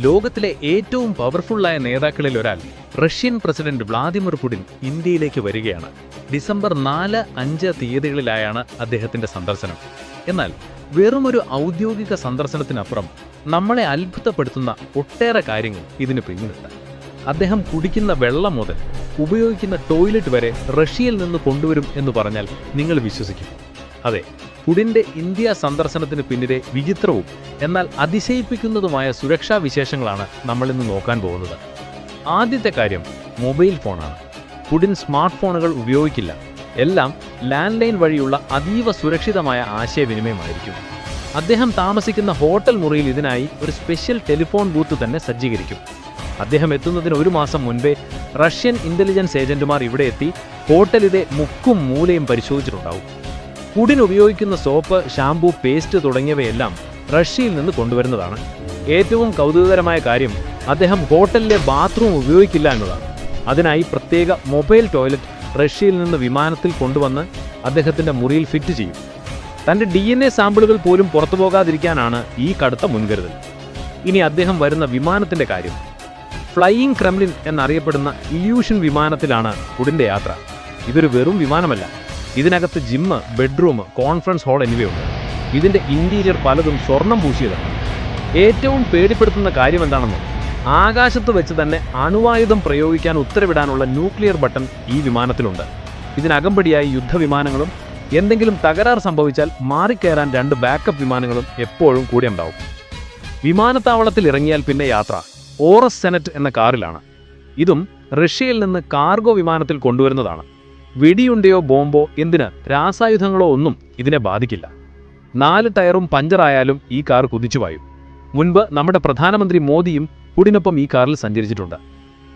ലോകത്തിലെ ഏറ്റവും പവർഫുള്ളായ നേതാക്കളിൽ ഒരാൾ റഷ്യൻ പ്രസിഡന്റ് വ്ളാദിമിർ പുടിൻ ഇന്ത്യയിലേക്ക് വരികയാണ്. ഡിസംബർ 4-5 തീയതികളിലായാണ് അദ്ദേഹത്തിന്റെ സന്ദർശനം. എന്നാൽ വെറുമൊരു ഔദ്യോഗിക സന്ദർശനത്തിനപ്പുറം നമ്മളെ അത്ഭുതപ്പെടുത്തുന്ന ഒട്ടേറെ കാര്യങ്ങൾ ഇതിന് പിന്നിലുണ്ട്. അദ്ദേഹം കുടിക്കുന്ന വെള്ളം മുതൽ ഉപയോഗിക്കുന്ന ടോയ്ലറ്റ് വരെ റഷ്യയിൽ നിന്ന് കൊണ്ടുവരും എന്ന് പറഞ്ഞാൽ നിങ്ങൾ വിശ്വസിക്കും. അതെ, പുടിന്റെ ഇന്ത്യ സന്ദർശനത്തിന് പിന്നിലെ വിചിത്രവും എന്നാൽ അതിശയിപ്പിക്കുന്നതുമായ സുരക്ഷാ വിശേഷങ്ങളാണ് നമ്മളിന്ന് നോക്കാൻ പോകുന്നത്. ആദ്യത്തെ കാര്യം മൊബൈൽ ഫോണാണ്. പുടിൻ സ്മാർട്ട് ഫോണുകൾ ഉപയോഗിക്കില്ല. എല്ലാം ലാൻഡ് ലൈൻ വഴിയുള്ള അതീവ സുരക്ഷിതമായ ആശയവിനിമയമായിരിക്കും. അദ്ദേഹം താമസിക്കുന്ന ഹോട്ടൽ മുറിയിൽ ഇതിനായി ഒരു സ്പെഷ്യൽ ടെലിഫോൺ ബൂത്ത് തന്നെ സജ്ജീകരിക്കും. അദ്ദേഹം എത്തുന്നതിന് 1 മാസം മുൻപേ റഷ്യൻ ഇന്റലിജൻസ് ഏജന്റുമാർ ഇവിടെ എത്തി ഹോട്ടലിലെ മുക്കും മൂലയും പരിശോധിച്ചിട്ടുണ്ടാവും. പുടിൻ ഉപയോഗിക്കുന്ന സോപ്പ്, ഷാംപൂ, പേസ്റ്റ് തുടങ്ങിയവയെല്ലാം റഷ്യയിൽ നിന്ന് കൊണ്ടുവരുന്നതാണ്. ഏറ്റവും കൗതുകകരമായ കാര്യം അദ്ദേഹം ഹോട്ടലിലെ ബാത്റൂം ഉപയോഗിക്കില്ല എന്നതാണ്. അതിനായി പ്രത്യേക മൊബൈൽ ടോയ്ലറ്റ് റഷ്യയിൽ നിന്ന് വിമാനത്തിൽ കൊണ്ടുവന്ന് അദ്ദേഹത്തിന്റെ മുറിയിൽ ഫിറ്റ് ചെയ്യും. തന്റെ DNA സാമ്പിളുകൾ പോലും പുറത്തു പോകാതിരിക്കാനാണ് ഈ കടുത്ത മുൻകരുതൽ. ഇനി അദ്ദേഹം വരുന്ന വിമാനത്തിന്റെ കാര്യം. ഫ്ലൈയിങ് ക്രെംലിൻ എന്നറിയപ്പെടുന്ന ഇല്യൂഷൻ വിമാനത്തിലാണ് പുടിന്റെ യാത്ര. ഇതൊരു വെറും വിമാനമല്ല. ഇതിനകത്ത് ജിമ്മ്, ബെഡ്റൂം, കോൺഫറൻസ് ഹാൾ എന്നിവയുണ്ട്. ഇതിന്റെ ഇന്റീരിയർ പലതും സ്വർണം പൂശിയതാണ്. ഏറ്റവും പേടിപ്പെടുത്തുന്ന കാര്യം എന്താണെന്നോ, ആകാശത്ത് വെച്ച് തന്നെ അണുവായുധം പ്രയോഗിക്കാൻ ഉത്തരവിടാനുള്ള ന്യൂക്ലിയർ ബട്ടൺ ഈ വിമാനത്തിലുണ്ട്. ഇതിനകമ്പടിയായി യുദ്ധവിമാനങ്ങളും എന്തെങ്കിലും തകരാർ സംഭവിച്ചാൽ മാറിക്കയറാൻ 2 ബാക്കപ്പ് വിമാനങ്ങളും എപ്പോഴും കൂടെ ഉണ്ടാവും. വിമാനത്താവളത്തിൽ ഇറങ്ങിയാൽ പിന്നെ യാത്ര ഓറസ് സെനറ്റ് എന്ന കാറിലാണ്. ഇതും റഷ്യയിൽ നിന്ന് കാർഗോ വിമാനത്തിൽ കൊണ്ടുവരുന്നതാണ്. വെടിയുണ്ടയോ ബോംബോ എന്തിന് രാസായുധങ്ങളോ ഒന്നും ഇതിനെ ബാധിക്കില്ല. 4 ടയറും പഞ്ചറായാലും ഈ കാർ കുതിച്ചുപായും. മുൻപ് നമ്മുടെ പ്രധാനമന്ത്രി മോദിയും പുടിനൊപ്പം ഈ കാറിൽ സഞ്ചരിച്ചിട്ടുണ്ട്.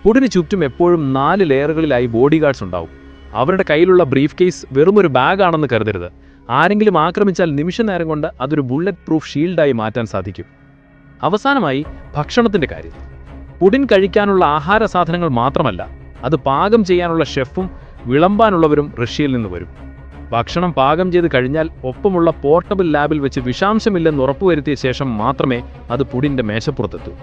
പുടിന് ചുറ്റും എപ്പോഴും 4 ലെയറുകളിലായി ബോഡി ഗാർഡ്സ് ഉണ്ടാവും. അവരുടെ കയ്യിലുള്ള ബ്രീഫ് കേസ് വെറുമൊരു ബാഗാണെന്ന് കരുതരുത്. ആരെങ്കിലും ആക്രമിച്ചാൽ നിമിഷ നേരം കൊണ്ട് അതൊരു ബുള്ളറ്റ് പ്രൂഫ് ഷീൽഡായി മാറ്റാൻ സാധിക്കും. അവസാനമായി ഭക്ഷണത്തിന്റെ കാര്യം. പുടിൻ കഴിക്കാനുള്ള ആഹാര സാധനങ്ങൾ മാത്രമല്ല, അത് പാകം ചെയ്യാനുള്ള ഷെഫും വിളമ്പാനുള്ളവരും റഷ്യയിൽ നിന്ന് വരും. ഭക്ഷണം പാകം ചെയ്ത് കഴിഞ്ഞാൽ ഒപ്പമുള്ള പോർട്ടബിൾ ലാബിൽ വെച്ച് വിഷാംശമില്ലെന്ന് ഉറപ്പുവരുത്തിയ ശേഷം മാത്രമേ അത് പുടിന്റെ മേശപ്പുറത്തെത്തൂ.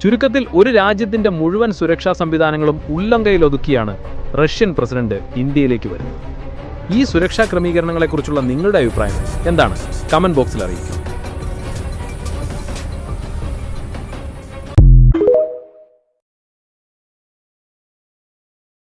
ചുരുക്കത്തിൽ ഒരു രാജ്യത്തിന്റെ മുഴുവൻ സുരക്ഷാ സംവിധാനങ്ങളും ഉള്ളംകൈയിലൊതുക്കിയാണ് റഷ്യൻ പ്രസിഡന്റ് ഇന്ത്യയിലേക്ക് വരുന്നത്. ഈ സുരക്ഷാ ക്രമീകരണങ്ങളെക്കുറിച്ചുള്ള നിങ്ങളുടെ അഭിപ്രായം എന്താണ്? കമന്റ് ബോക്സിൽ അറിയിക്കുക.